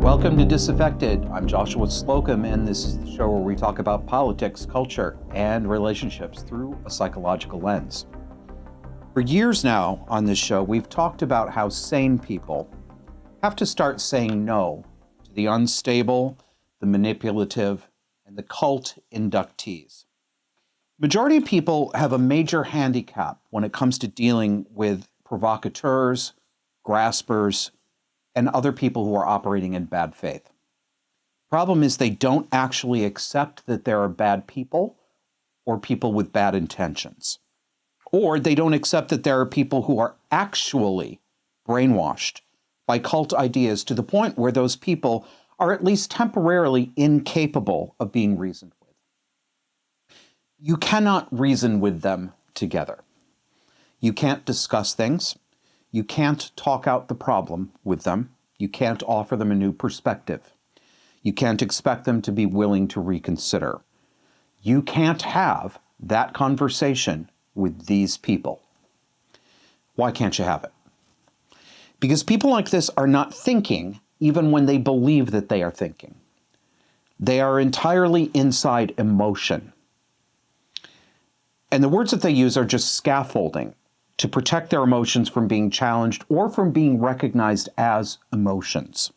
Welcome to Disaffected. I'm Joshua Slocum, and this is the show where we talk about politics, culture, and relationships through a psychological lens. For years now on this show, we've talked about how sane people have to start saying no to the unstable, the manipulative, and the cult inductees. Majority of people have a major handicap when it comes to dealing with provocateurs, graspers, and other people who are operating in bad faith. Problem is they don't actually accept that there are bad people or people with bad intentions. Or they don't accept that there are people who are actually brainwashed by cult ideas to the point where those people are at least temporarily incapable of being reasoned with. You cannot reason with them together. You can't discuss things. You can't talk out the problem with them. You can't offer them a new perspective. You can't expect them to be willing to reconsider. You can't have that conversation with these people. Why can't you have it? Because people like this are not thinking even when they believe that they are thinking. They are entirely inside emotion. And the words that they use are just scaffolding to protect their emotions from being challenged or from being recognized as emotions.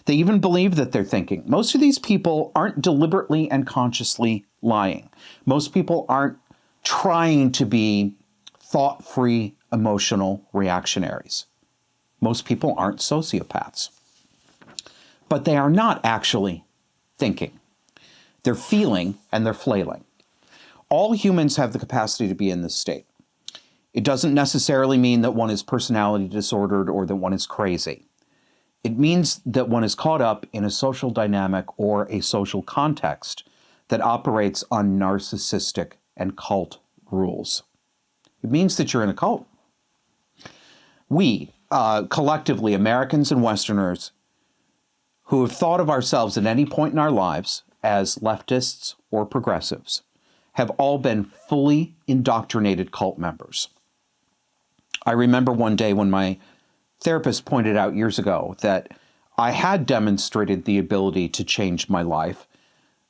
They even believe that they're thinking. Most of these people aren't deliberately and consciously lying. Most people aren't trying to be thought-free, emotional reactionaries. Most people aren't sociopaths. But they are not actually thinking. They're feeling and they're flailing. All humans have the capacity to be in this state. It doesn't necessarily mean that one is personality disordered or that one is crazy. It means that one is caught up in a social dynamic or a social context that operates on narcissistic and cult rules. It means that you're in a cult. We, collectively, Americans and Westerners, who have thought of ourselves at any point in our lives as leftists or progressives, have all been fully indoctrinated cult members. I remember one day when my therapist pointed out years ago that I had demonstrated the ability to change my life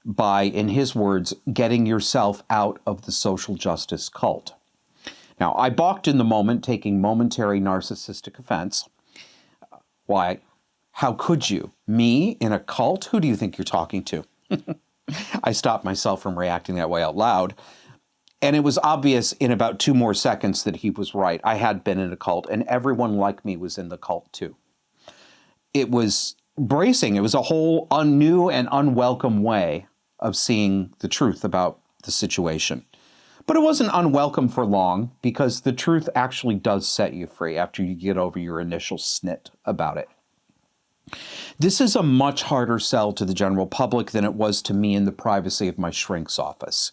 by, in his words, getting yourself out of the social justice cult. Now, I balked in the moment, taking momentary narcissistic offense. Why? How could you? Me in a cult? Who do you think you're talking to? I stopped myself from reacting that way out loud. And it was obvious in about 2 more seconds that he was right. I had been in a cult, and everyone like me was in the cult too. It was bracing. It was a whole new and unwelcome way of seeing the truth about the situation. But it wasn't unwelcome for long, because the truth actually does set you free after you get over your initial snit about it. This is a much harder sell to the general public than it was to me in the privacy of my shrink's office.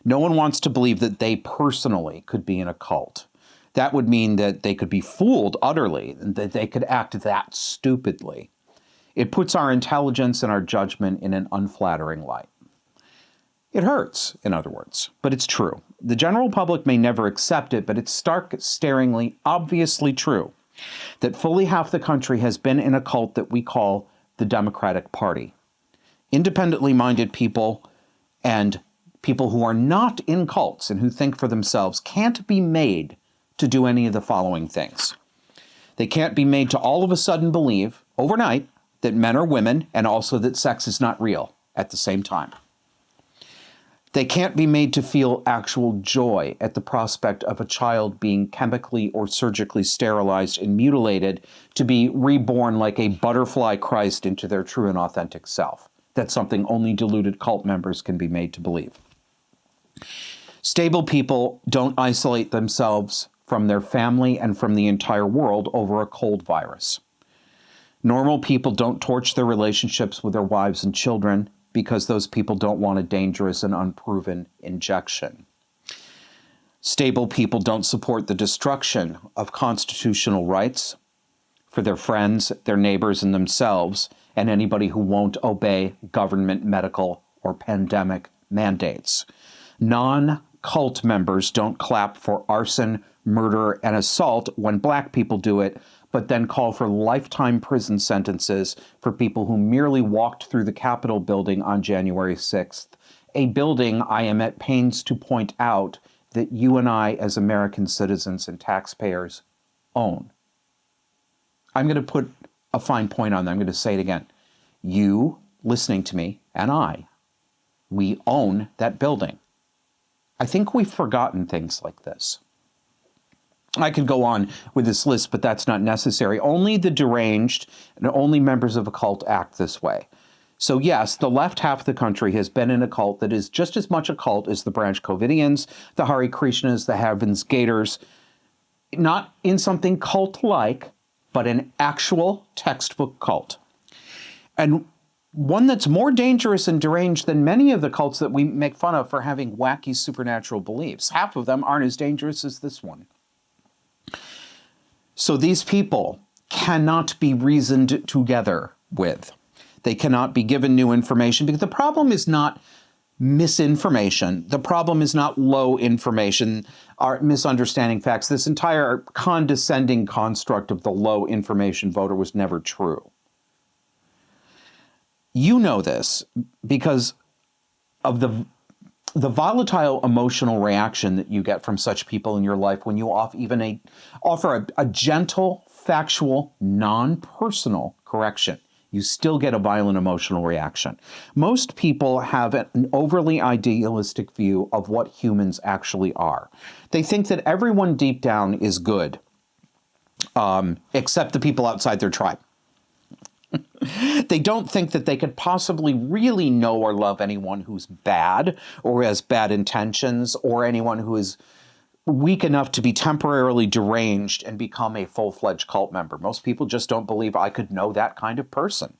No one wants to believe that they personally could be in a cult. That would mean that they could be fooled utterly, and that they could act that stupidly. It puts our intelligence and our judgment in an unflattering light. It hurts, in other words, but it's true. The general public may never accept it, but it's stark, staringly, obviously true that fully half the country has been in a cult that we call the Democratic Party. Independently minded people and people who are not in cults and who think for themselves can't be made to do any of the following things. They can't be made to all of a sudden believe, overnight, that men are women and also that sex is not real at the same time. They can't be made to feel actual joy at the prospect of a child being chemically or surgically sterilized and mutilated to be reborn like a butterfly Christ into their true and authentic self. That's something only deluded cult members can be made to believe. Stable people don't isolate themselves from their family and from the entire world over a cold virus. Normal people don't torch their relationships with their wives and children because those people don't want a dangerous and unproven injection. Stable people don't support the destruction of constitutional rights for their friends, their neighbors, and themselves, and anybody who won't obey government, medical, or pandemic mandates. cult members don't clap for arson, murder, and assault when black people do it, but then call for lifetime prison sentences for people who merely walked through the Capitol building on January 6th, a building I am at pains to point out that you and I, as American citizens and taxpayers, own. I'm going to put a fine point on that. I'm going to say it again. You, listening to me, and I, we own that building. I think we've forgotten things like this. I could go on with this list, but that's not necessary. Only the deranged and only members of a cult act this way. So yes, the left half of the country has been in a cult that is just as much a cult as the Branch Covidians, the Hare Krishnas, the Heavens Gators, not in something cult-like, but an actual textbook cult. And one that's more dangerous and deranged than many of the cults that we make fun of for having wacky supernatural beliefs. Half of them aren't as dangerous as this one. So these people cannot be reasoned together with. They cannot be given new information, because the problem is not misinformation. The problem is not low information or misunderstanding facts. This entire condescending construct of the low information voter was never true. You know this because of the volatile emotional reaction that you get from such people in your life when you offer a gentle, factual, non-personal correction. You still get a violent emotional reaction. Most people have an overly idealistic view of what humans actually are. They think that everyone deep down is good, except the people outside their tribe. They don't think that they could possibly really know or love anyone who's bad or has bad intentions, or anyone who is weak enough to be temporarily deranged and become a full-fledged cult member. Most people just don't believe I could know that kind of person.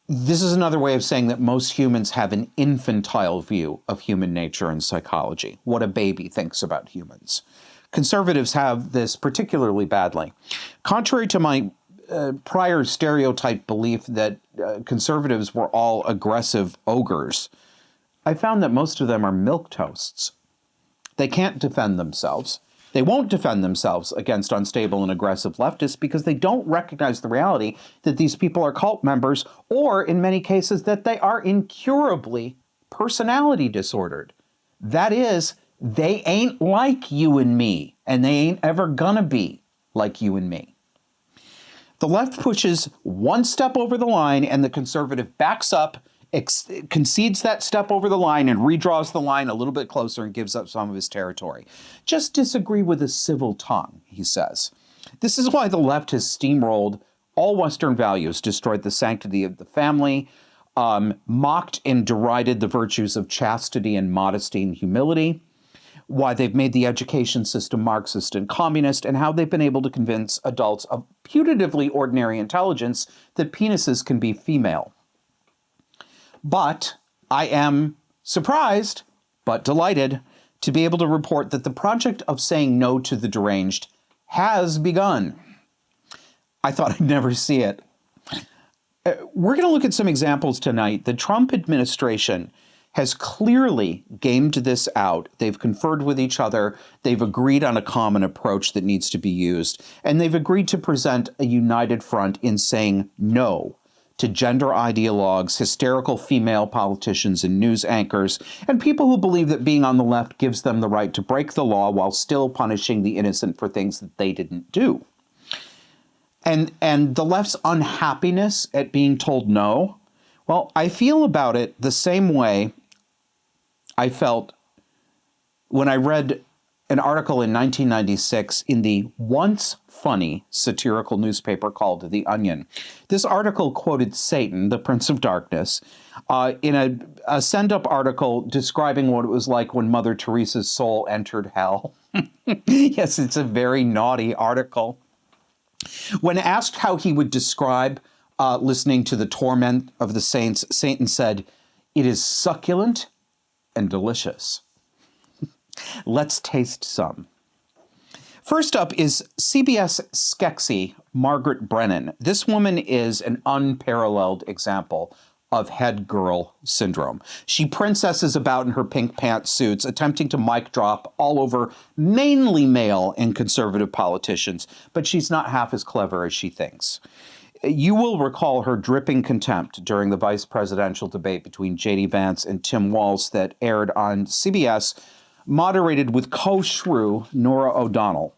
This is another way of saying that most humans have an infantile view of human nature and psychology, what a baby thinks about humans. Conservatives have this particularly badly. Contrary to my prior stereotype belief that conservatives were all aggressive ogres, I found that most of them are milquetoasts. They can't defend themselves. They won't defend themselves against unstable and aggressive leftists because they don't recognize the reality that these people are cult members, or in many cases that they are incurably personality disordered. That is, they ain't like you and me, and they ain't ever gonna be like you and me. The left pushes one step over the line, and the conservative backs up, concedes that step over the line, and redraws the line a little bit closer and gives up some of his territory. Just disagree with a civil tongue, he says. This is why the left has steamrolled all Western values, destroyed the sanctity of the family, mocked and derided the virtues of chastity and modesty and humility, why they've made the education system Marxist and communist, and how they've been able to convince adults of putatively ordinary intelligence that penises can be female. But I am surprised, but delighted, to be able to report that the project of saying no to the deranged has begun. I thought I'd never see it. We're going to look at some examples tonight. The Trump administration has clearly gamed this out. They've conferred with each other. They've agreed on a common approach that needs to be used. And they've agreed to present a united front in saying no to gender ideologues, hysterical female politicians and news anchors, and people who believe that being on the left gives them the right to break the law while still punishing the innocent for things that they didn't do. And the left's unhappiness at being told no, well, I feel about it the same way I felt when I read an article in 1996 in the once funny satirical newspaper called The Onion. This article quoted Satan, the Prince of Darkness, in a send-up article describing what it was like when Mother Teresa's soul entered hell. Yes, it's a very naughty article. When asked how he would describe listening to the torment of the saints, Satan said, "It is succulent and delicious." Let's taste some. First up is CBS Skeksis Margaret Brennan. This woman is an unparalleled example of head girl syndrome. She princesses about in her pink pantsuits, attempting to mic drop all over mainly male and conservative politicians, but she's not half as clever as she thinks. You will recall her dripping contempt during the vice presidential debate between J.D. Vance and Tim Walz that aired on CBS, moderated with co-shrew Norah O'Donnell.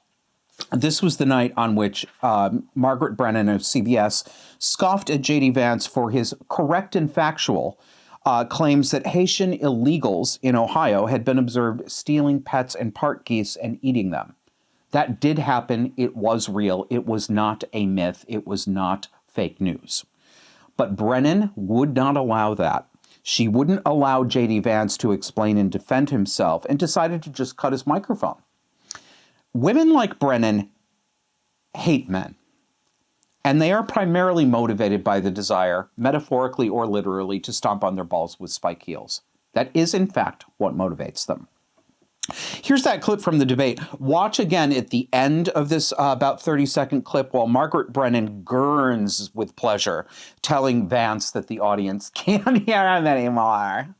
This was the night on which Margaret Brennan of CBS scoffed at J.D. Vance for his correct and factual claims that Haitian illegals in Ohio had been observed stealing pets and park geese and eating them. That did happen. It was real. It was not a myth. It was not fake news. But Brennan would not allow that. She wouldn't allow J.D. Vance to explain and defend himself and decided to just cut his microphone. Women like Brennan hate men, and they are primarily motivated by the desire, metaphorically or literally, to stomp on their balls with spike heels. That is, in fact, what motivates them. Here's that clip from the debate. Watch again at the end of this about 30-second clip while Margaret Brennan gurns with pleasure, telling Vance that the audience can't hear him anymore.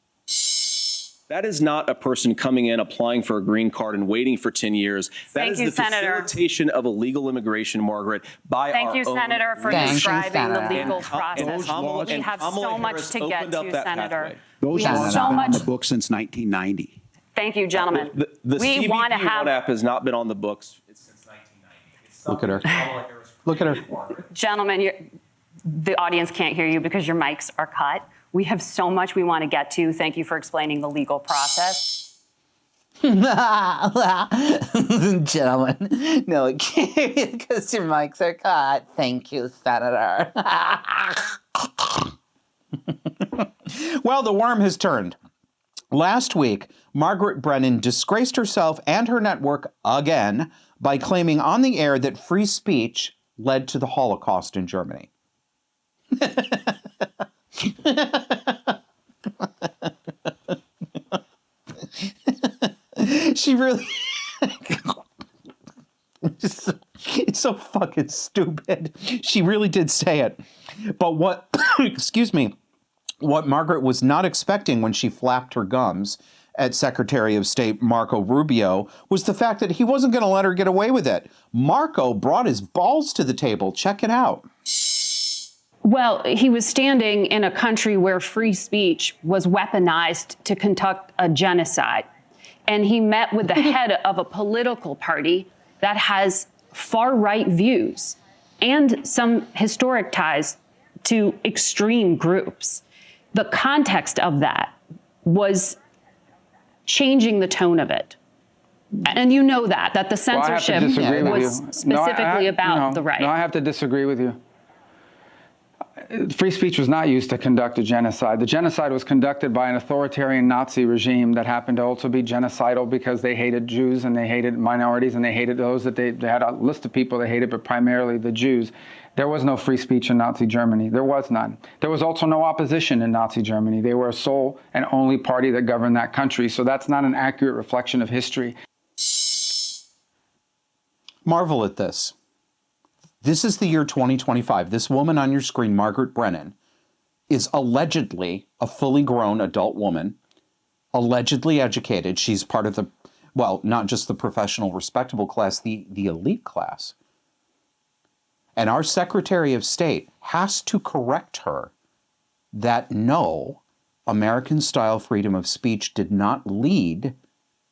That is not a person coming in, applying for a green card and waiting for 10 years. That is the facilitation of illegal immigration, Margaret, by our own... Thank you, Senator, for describing the legal process. We have so much to get to, Senator. Those laws have been on the books since 1990. Thank you, gentlemen. The CBP app has not been on the books since 1990. Look at her. Look at her. Gentlemen, the audience can't hear you because your mics are cut. We have so much we want to get to. Thank you for explaining the legal process. Gentlemen, no, it can't because your mics are cut. Thank you, Senator. Well, the worm has turned. Last week, Margaret Brennan disgraced herself and her network again by claiming on the air that free speech led to the Holocaust in Germany. She really... It's so fucking stupid. She really did say it. But what... excuse me. What Margaret was not expecting when she flapped her gums at Secretary of State Marco Rubio was the fact that he wasn't going to let her get away with it. Marco brought his balls to the table. Check it out. Well, he was standing in a country where free speech was weaponized to conduct a genocide. And he met with the head of a political party that has far-right views and some historic ties to extreme groups. The context of that was changing the tone of it. And you know that the censorship was specifically about the right. No, I have to disagree with you. Free speech was not used to conduct a genocide. The genocide was conducted by an authoritarian Nazi regime that happened to also be genocidal because they hated Jews and they hated minorities and they hated those that they had a list of people they hated, but primarily the Jews. There was no free speech in Nazi Germany. There was none. There was also no opposition in Nazi Germany. They were a sole and only party that governed that country. So that's not an accurate reflection of history. Marvel at this. This is the year 2025. This woman on your screen, Margaret Brennan, is allegedly a fully grown adult woman, allegedly educated. She's part of the, well, not just the professional, respectable class, the elite class. And our Secretary of State has to correct her that no, American-style freedom of speech did not lead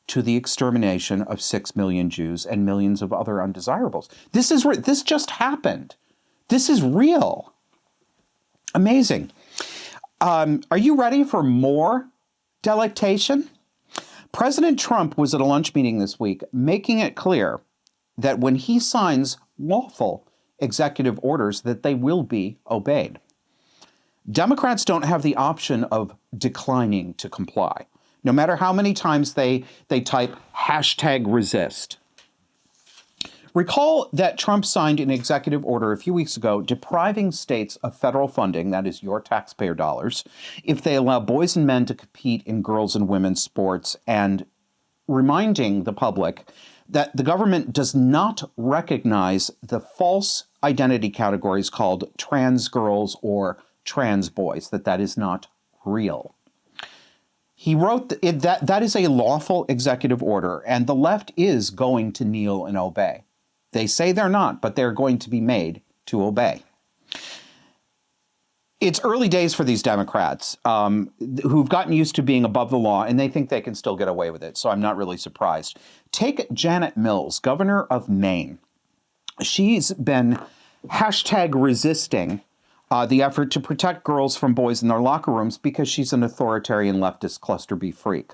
to the extermination of 6 million Jews and millions of other undesirables. This just happened. This is real. Amazing. Are you ready for more delectation? President Trump was at a lunch meeting this week, making it clear that when he signs lawful executive orders, that they will be obeyed. Democrats don't have the option of declining to comply, no matter how many times they type #resist. Recall that Trump signed an executive order a few weeks ago depriving states of federal funding, that is your taxpayer dollars, if they allow boys and men to compete in girls and women's sports, and reminding the public that the government does not recognize the false identity categories called trans girls or trans boys, that is not real. He wrote that is a lawful executive order, and the left is going to kneel and obey. They say they're not, but they're going to be made to obey. It's early days for these Democrats who've gotten used to being above the law, and they think they can still get away with it, so I'm not really surprised. Take Janet Mills, governor of Maine. She's been #resisting the effort to protect girls from boys in their locker rooms because she's an authoritarian leftist cluster B freak.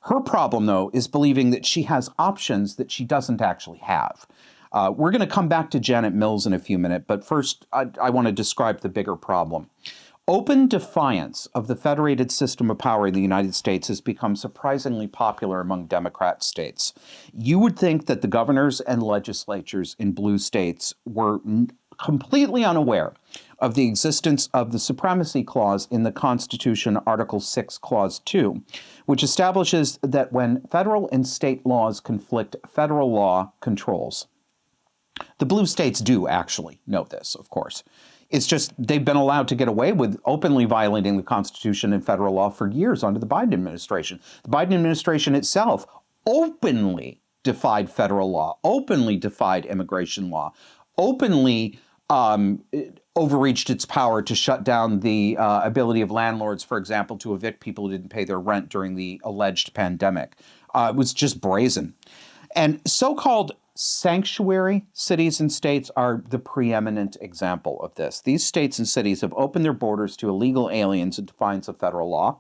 Her problem, though, is believing that she has options that she doesn't actually have. We're going to come back to Janet Mills in a few minutes, but first I want to describe the bigger problem. Open defiance of the federated system of power in the United States has become surprisingly popular among Democrat states. You would think that the governors and legislatures in blue states were completely unaware of the existence of the supremacy clause in the Constitution, Article 6, Clause 2, which establishes that when federal and state laws conflict, federal law controls. The blue states do actually know this, of course. It's just they've been allowed to get away with openly violating the Constitution and federal law for years under the Biden administration. The Biden administration itself openly defied federal law, openly defied immigration law, openly overreached its power to shut down the ability of landlords, for example, to evict people who didn't pay their rent during the alleged pandemic. It was just brazen. And so-called sanctuary cities and states are the preeminent example of this. These states and cities have opened their borders to illegal aliens in defiance of federal law,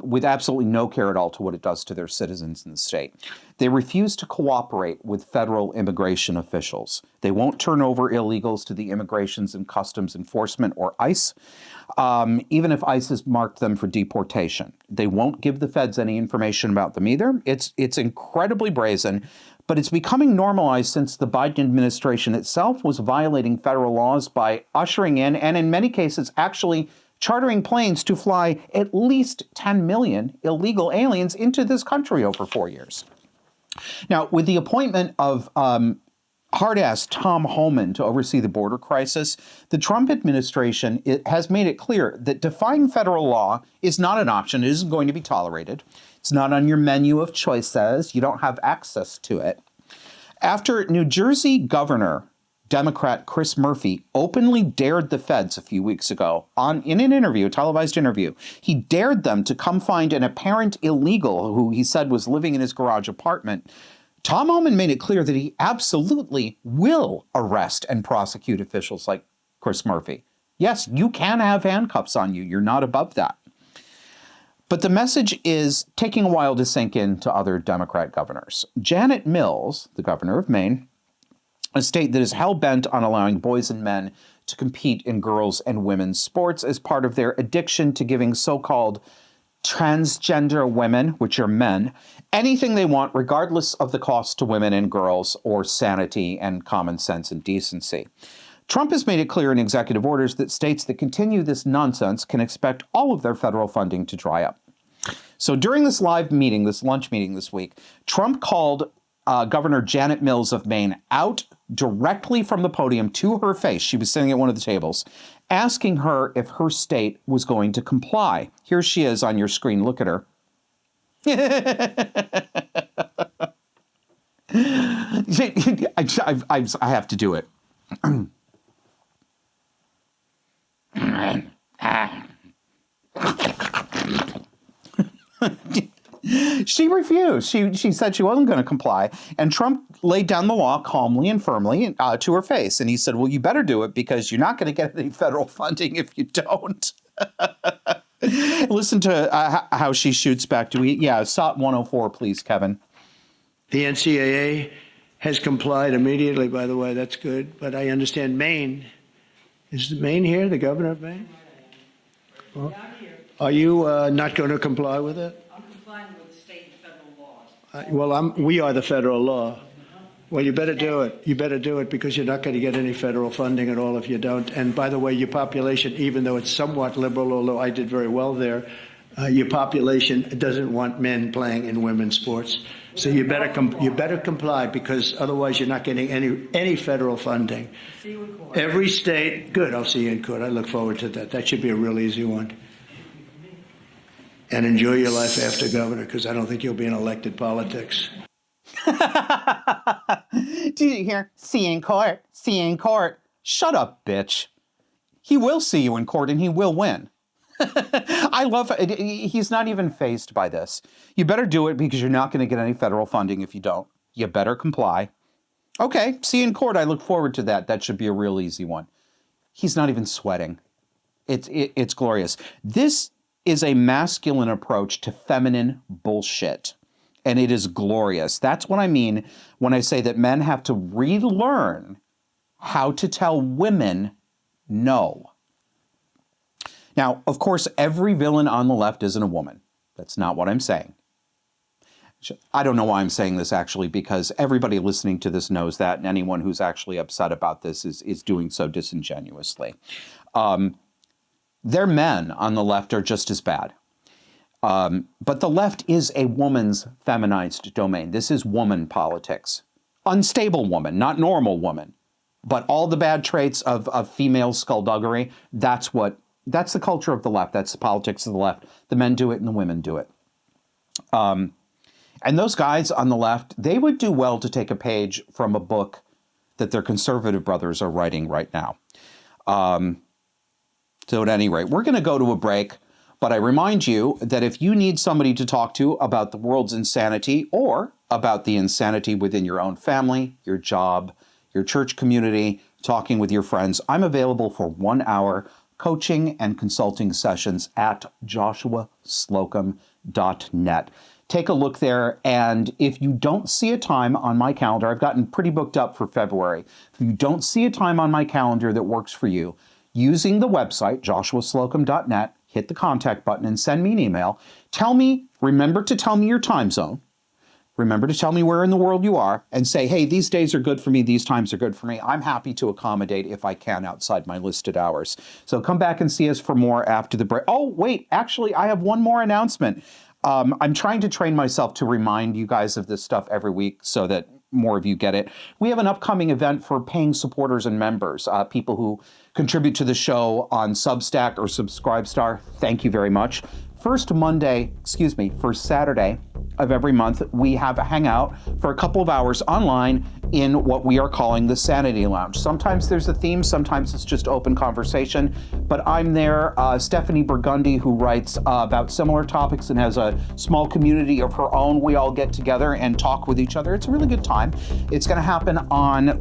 with absolutely no care at all to what it does to their citizens in the state. They refuse to cooperate with federal immigration officials. They won't turn over illegals to the Immigrations and Customs Enforcement, or ICE, even if ICE has marked them for deportation. They won't give the feds any information about them either. It's incredibly brazen, but it's becoming normalized since the Biden administration itself was violating federal laws by ushering in, and in many cases actually chartering planes to fly at least 10 million illegal aliens into this country over 4 years. Now, with the appointment of hard-ass Tom Homan to oversee the border crisis, the Trump administration has made it clear that defying federal law is not an option. It isn't going to be tolerated. It's not on your menu of choices. You don't have access to it. After New Jersey Governor Democrat Chris Murphy openly dared the feds a few weeks ago in an interview, a televised interview. He dared them to come find an apparent illegal who he said was living in his garage apartment. Tom Homan made it clear that he absolutely will arrest and prosecute officials like Chris Murphy. Yes, you can have handcuffs on you. You're not above that. But the message is taking a while to sink in to other Democrat governors. Janet Mills, the governor of Maine, a state that is hell-bent on allowing boys and men to compete in girls' and women's sports as part of their addiction to giving so-called transgender women, which are men, anything they want, regardless of the cost to women and girls or sanity and common sense and decency. Trump has made it clear in executive orders that states that continue this nonsense can expect all of their federal funding to dry up. So during this live meeting, this lunch meeting this week, Trump called Governor Janet Mills of Maine out directly from the podium to her face. She was sitting at one of the tables, asking her if her state was going to comply. Here she is on your screen. Look at her. I have to do it. She refused. She said she wasn't going to comply. And Trump laid down the law calmly and firmly to her face. And he said, well, you better do it because you're not going to get any federal funding if you don't. Listen to how she shoots back. SOT 104, please, Kevin. The NCAA has complied immediately, by the way. That's good. But I understand Maine. Is Maine here, the governor of Maine? Well, are you not going to comply with it? I'm complying with state and federal laws. We are the federal law. Well, you better do it. You better do it because you're not going to get any federal funding at all if you don't. And by the way, your population, even though it's somewhat liberal, although I did very well there, Your population doesn't want men playing in women's sports. So you better comply, because otherwise you're not getting any federal funding. See you in court. Every state, good, I'll see you in court. I look forward to that. That should be a real easy one. And enjoy your life after governor, because I don't think you'll be in elected politics. Do you hear? See you in court. See you in court. Shut up, bitch. He will see you in court and he will win. I love it. He's not even fazed by this. You better do it, because you're not going to get any federal funding if you don't. You better comply. Okay, see you in court. I look forward to that. That should be a real easy one. He's not even sweating. It's glorious. This is a masculine approach to feminine bullshit, and it is glorious. That's what I mean when I say that men have to relearn how to tell women no. Now, of course, every villain on the left isn't a woman. That's not what I'm saying. I don't know why I'm saying this, actually, because everybody listening to this knows that, and anyone who's actually upset about this is doing so disingenuously. Their men on the left are just as bad. But the left is a woman's feminized domain. This is woman politics. Unstable woman, not normal woman. But all the bad traits of female skullduggery, that's the culture of the left. That's the politics of the left. The men do it and the women do it. And those guys on the left, they would do well to take a page from a book that their conservative brothers are writing right now. So at any rate, we're going to go to a break. But I remind you that if you need somebody to talk to about the world's insanity, or about the insanity within your own family, your job, your church community, talking with your friends, I'm available for 1 hour coaching and consulting sessions at joshuaslocum.net. Take a look there, and if you don't see a time on my calendar, I've gotten pretty booked up for February. If you don't see a time on my calendar that works for you, using the website, joshuaslocum.net, hit the contact button and send me an email. Remember to tell me your time zone. Remember to tell me where in the world you are, and say, hey, these days are good for me, these times are good for me. I'm happy to accommodate if I can outside my listed hours. So come back and see us for more after the break. Oh, wait, actually, I have one more announcement. I'm trying to train myself to remind you guys of this stuff every week so that more of you get it. We have an upcoming event for paying supporters and members, people who contribute to the show on Substack or Subscribestar. Thank you very much. First Saturday of every month, we have a hangout for a couple of hours online in what we are calling the Sanity Lounge. Sometimes there's a theme, sometimes it's just open conversation, but I'm there. Stephanie Burgundy, who writes about similar topics and has a small community of her own, we all get together and talk with each other. It's a really good time. It's going to happen on,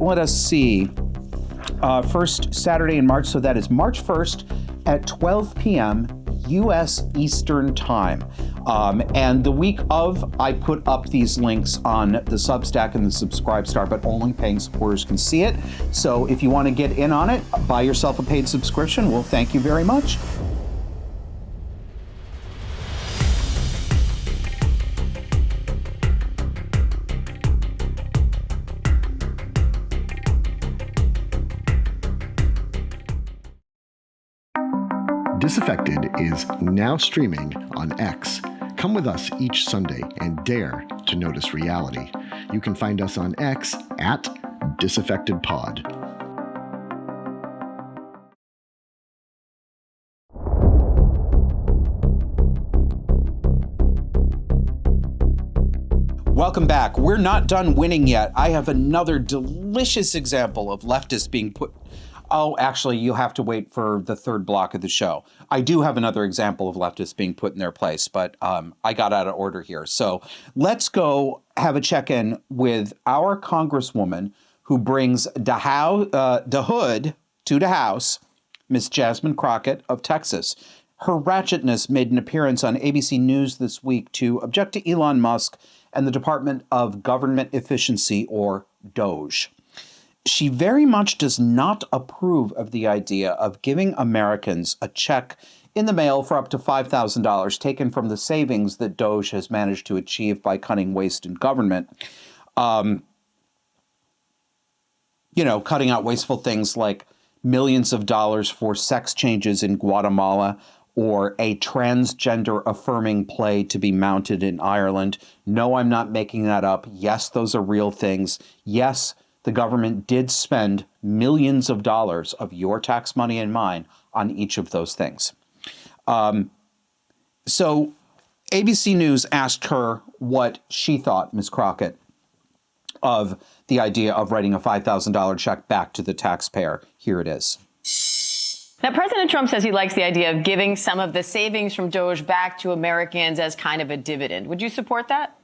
first Saturday in March, so that is March 1st at 12 p.m. U.S. Eastern Time. And the week of, I put up these links on the Substack and the Subscribestar, but only paying supporters can see it. So if you want to get in on it, buy yourself a paid subscription. Well, thank you very much. Disaffected is now streaming on X. Come with us each Sunday and dare to notice reality. You can find us on X at DisaffectedPod. Welcome back. We're not done winning yet. I have another delicious example of leftists being put... Oh, actually, you'll have to wait for the third block of the show. I do have another example of leftists being put in their place, but I got out of order here. So let's go have a check-in with our Congresswoman who brings the hood to the House, Miss Jasmine Crockett of Texas. Her ratchetness made an appearance on ABC News this week to object to Elon Musk and the Department of Government Efficiency, or DOGE. She very much does not approve of the idea of giving Americans a check in the mail for up to $5,000 taken from the savings that DOGE has managed to achieve by cutting waste in government. Cutting out wasteful things like millions of dollars for sex changes in Guatemala, or a transgender affirming play to be mounted in Ireland. No, I'm not making that up. Yes, those are real things. Yes, the government did spend millions of dollars of your tax money and mine on each of those things. So ABC News asked her what she thought, Ms. Crockett, of the idea of writing a $5,000 check back to the taxpayer. Here it is. Now, President Trump says he likes the idea of giving some of the savings from DOGE back to Americans as kind of a dividend. Would you support that?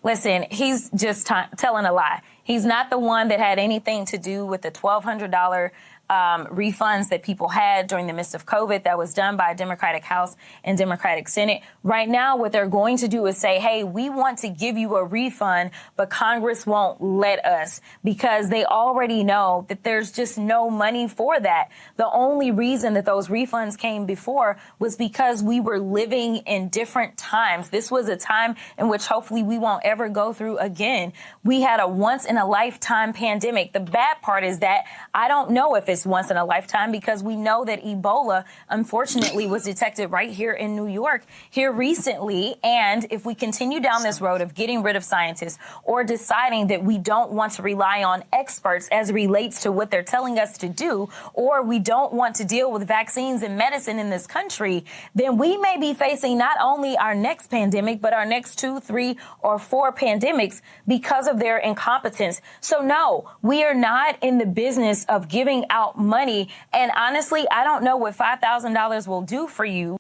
Listen, he's just telling a lie. He's not the one that had anything to do with the $1,200 refunds that people had during the midst of COVID that was done by a Democratic House and Democratic Senate. Right now, what they're going to do is say, hey, we want to give you a refund, but Congress won't let us because they already know that there's just no money for that. The only reason that those refunds came before was because we were living in different times. This was a time in which hopefully we won't ever go through again. We had a once in a lifetime pandemic. The bad part is that I don't know if it's once in a lifetime because we know that Ebola, unfortunately, was detected right here in New York here recently. And if we continue down this road of getting rid of scientists or deciding that we don't want to rely on experts as it relates to what they're telling us to do, or we don't want to deal with vaccines and medicine in this country, then we may be facing not only our next pandemic, but our next 2, 3, or 4 pandemics because of their incompetence. So no, we are not in the business of giving out money. And honestly, I don't know what $5,000 will do for you.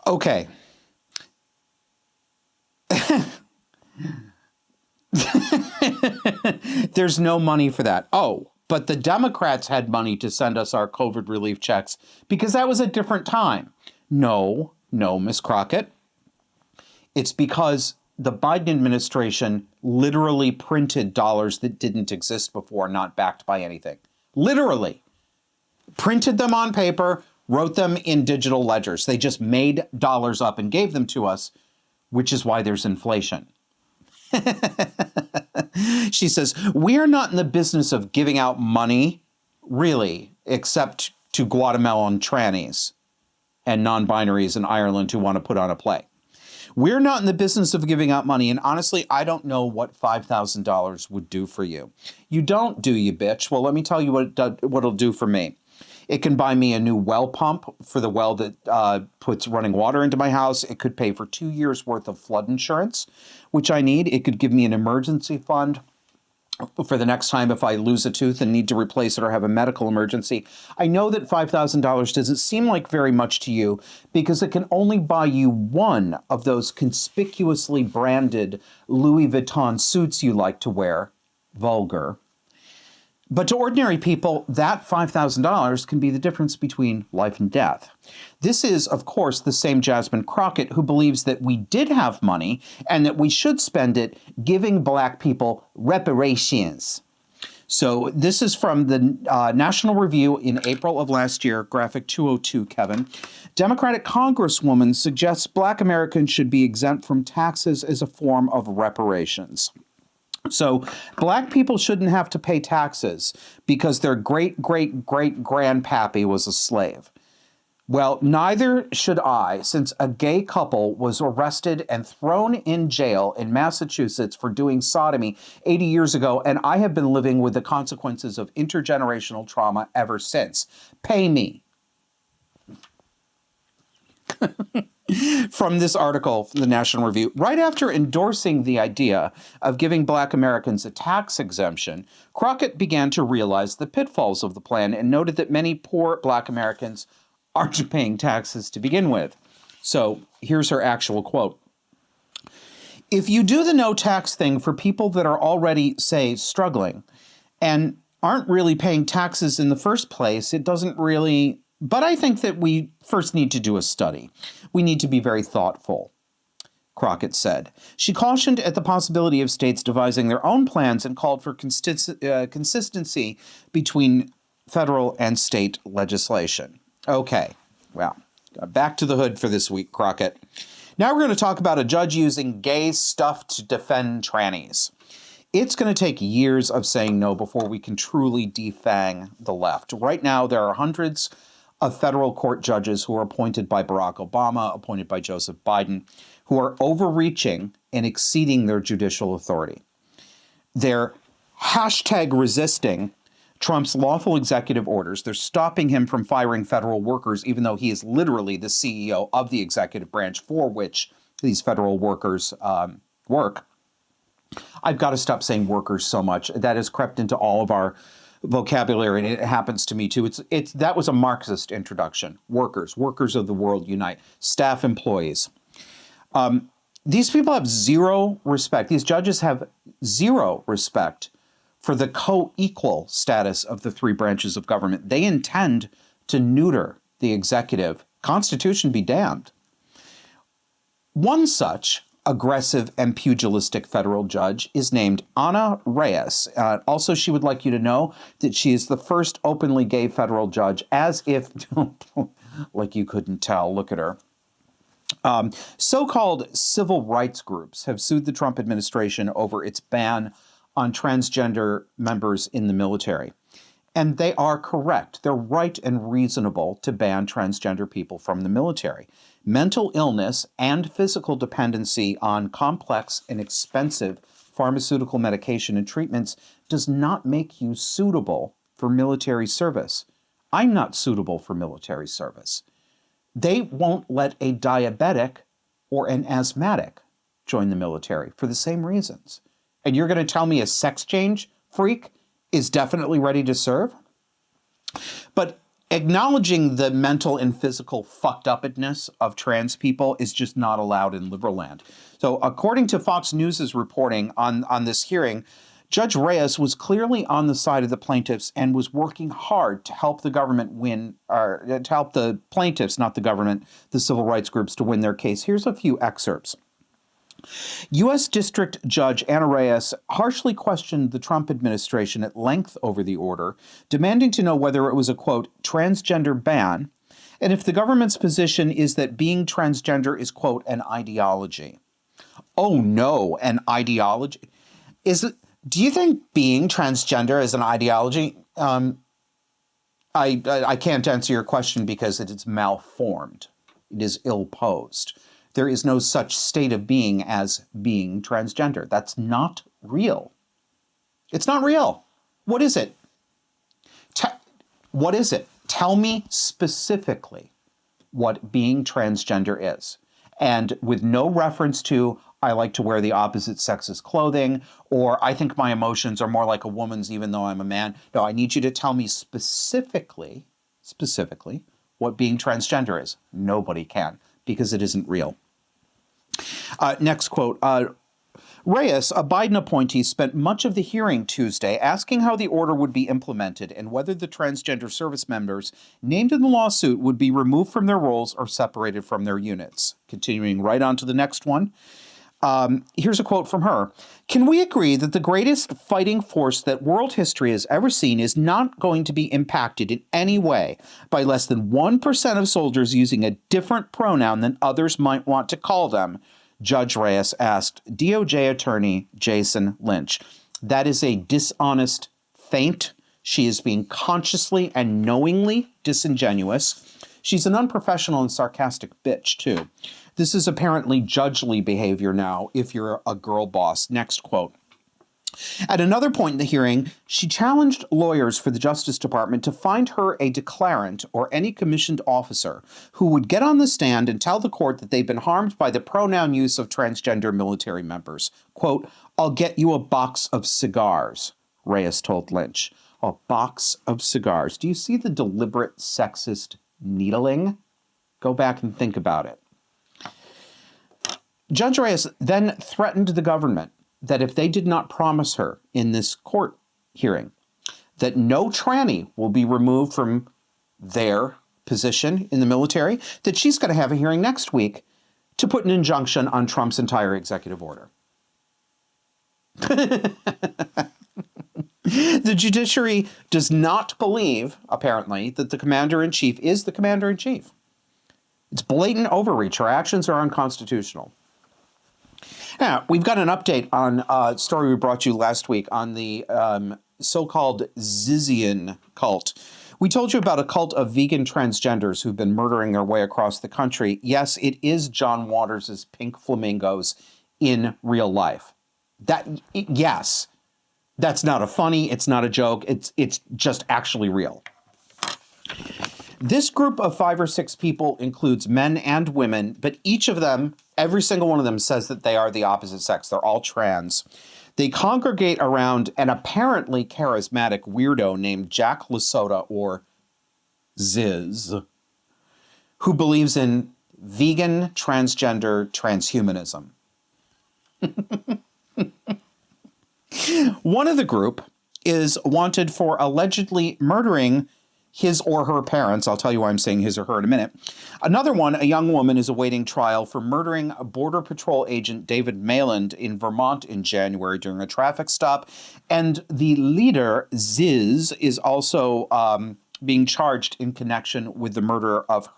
Okay. There's no money for that. Oh, but the Democrats had money to send us our COVID relief checks because that was a different time. No, Ms. Crockett. It's because the Biden administration literally printed dollars that didn't exist before, not backed by anything. Literally. Printed them on paper, wrote them in digital ledgers. They just made dollars up and gave them to us, which is why there's inflation. She says, we are not in the business of giving out money, really, except to Guatemalan trannies and non-binaries in Ireland who want to put on a play. We're not in the business of giving out money, and honestly, I don't know what $5,000 would do for you. You don't, do you, bitch? Well, let me tell you what it'll do for me. It can buy me a new well pump for the well that puts running water into my house. It could pay for 2 years' worth of flood insurance, which I need. It could give me an emergency fund for the next time if I lose a tooth and need to replace it or have a medical emergency. I know that $5,000 doesn't seem like very much to you because it can only buy you one of those conspicuously branded Louis Vuitton suits you like to wear. Vulgar. But to ordinary people, that $5,000 can be the difference between life and death. This is, of course, the same Jasmine Crockett who believes that we did have money and that we should spend it giving black people reparations. So this is from the National Review in April of last year, graphic 202, Kevin. Democratic Congresswoman suggests black Americans should be exempt from taxes as a form of reparations. So black people shouldn't have to pay taxes because their great-great-great-grandpappy was a slave. Well, neither should I, since a gay couple was arrested and thrown in jail in Massachusetts for doing sodomy 80 years ago, and I have been living with the consequences of intergenerational trauma ever since. Pay me. From this article from the National Review, right after endorsing the idea of giving black Americans a tax exemption, Crockett began to realize the pitfalls of the plan and noted that many poor black Americans aren't paying taxes to begin with. So here's her actual quote. If you do the no tax thing for people that are already, say, struggling and aren't really paying taxes in the first place, it doesn't really... But I think that we first need to do a study. We need to be very thoughtful, Crockett said. She cautioned at the possibility of states devising their own plans and called for consistency between federal and state legislation. Okay, well, back to the hood for this week, Crockett. Now we're going to talk about a judge using gay stuff to defend trannies. It's going to take years of saying no before we can truly defang the left. Right now, there are hundreds of federal court judges who are appointed by Barack Obama, appointed by Joseph Biden, who are overreaching and exceeding their judicial authority. They're hashtag resisting Trump's lawful executive orders. They're stopping him from firing federal workers, even though he is literally the CEO of the executive branch for which these federal workers work. I've got to stop saying workers so much. That has crept into all of our vocabulary, and it happens to me too. That was a Marxist introduction. Workers of the world unite. Staff employees. These people have zero respect. These judges have zero respect for the co-equal status of the three branches of government. They intend to neuter the executive. Constitution be damned. One such aggressive and pugilistic federal judge is named Ana Reyes. Also, she would like you to know that she is the first openly gay federal judge, as if, like you couldn't tell, look at her. So-called civil rights groups have sued the Trump administration over its ban on transgender members in the military. And they are correct. They're right and reasonable to ban transgender people from the military. Mental illness and physical dependency on complex and expensive pharmaceutical medication and treatments does not make you suitable for military service. I'm not suitable for military service. They won't let a diabetic or an asthmatic join the military for the same reasons. And you're going to tell me a sex change freak is definitely ready to serve? But acknowledging the mental and physical fucked upness of trans people is just not allowed in liberal land. So according to Fox News' reporting on this hearing, Judge Reyes was clearly on the side of the plaintiffs and was working hard to help the government win, or to help the plaintiffs, not the government, the civil rights groups, to win their case. Here's a few excerpts. U.S. District Judge Ana Reyes harshly questioned the Trump administration at length over the order, demanding to know whether it was a, quote, transgender ban, and if the government's position is that being transgender is, quote, an ideology. Oh no, an ideology? Do you think being transgender is an ideology? I can't answer your question because it is malformed. It is ill-posed. There is no such state of being as being transgender. That's not real. It's not real. What is it? What is it? Tell me specifically what being transgender is. And with no reference to, I like to wear the opposite sex's clothing, or I think my emotions are more like a woman's even though I'm a man. No, I need you to tell me specifically what being transgender is. Nobody can, because it isn't real. Next quote. Reyes, a Biden appointee, spent much of the hearing Tuesday asking how the order would be implemented and whether the transgender service members named in the lawsuit would be removed from their roles or separated from their units. Continuing right on to the next one. Here's a quote from her. Can we agree that the greatest fighting force that world history has ever seen is not going to be impacted in any way by less than 1% of soldiers using a different pronoun than others might want to call them? Judge Reyes asked DOJ attorney Jason Lynch. That is a dishonest feint. She is being consciously and knowingly disingenuous. She's an unprofessional and sarcastic bitch, too. This is apparently judgely behavior now if you're a girl boss. Next quote. At another point in the hearing, she challenged lawyers for the Justice Department to find her a declarant or any commissioned officer who would get on the stand and tell the court that they've been harmed by the pronoun use of transgender military members. Quote, I'll get you a box of cigars, Reyes told Lynch. A box of cigars. Do you see the deliberate sexist needling? Go back and think about it. Judge Reyes then threatened the government that if they did not promise her in this court hearing that no tranny will be removed from their position in the military, that she's going to have a hearing next week to put an injunction on Trump's entire executive order. The judiciary does not believe, apparently, that the commander-in-chief is the commander-in-chief. It's blatant overreach. Her actions are unconstitutional. Now, we've got an update on a story we brought you last week on the so-called Zizian cult, We told you about a cult of vegan transgenders who've been murdering their way across the country. Yes, it is John Waters' pink flamingos in real life. Yes, that's not a funny, it's not a joke, it's just actually real. This group of 5 or 6 people includes men and women, but each of them, every single one of them says that they are the opposite sex. They're all trans. They congregate around an apparently charismatic weirdo named Jack LaSota, or Ziz, who believes in vegan, transgender, transhumanism. One of the group is wanted for allegedly murdering his or her parents. I'll tell you why I'm saying his or her in a minute. Another one, a young woman, is awaiting trial for murdering Border Patrol agent David Mayland in Vermont in January during a traffic stop. And the leader, Ziz, is also being charged in connection with the murder of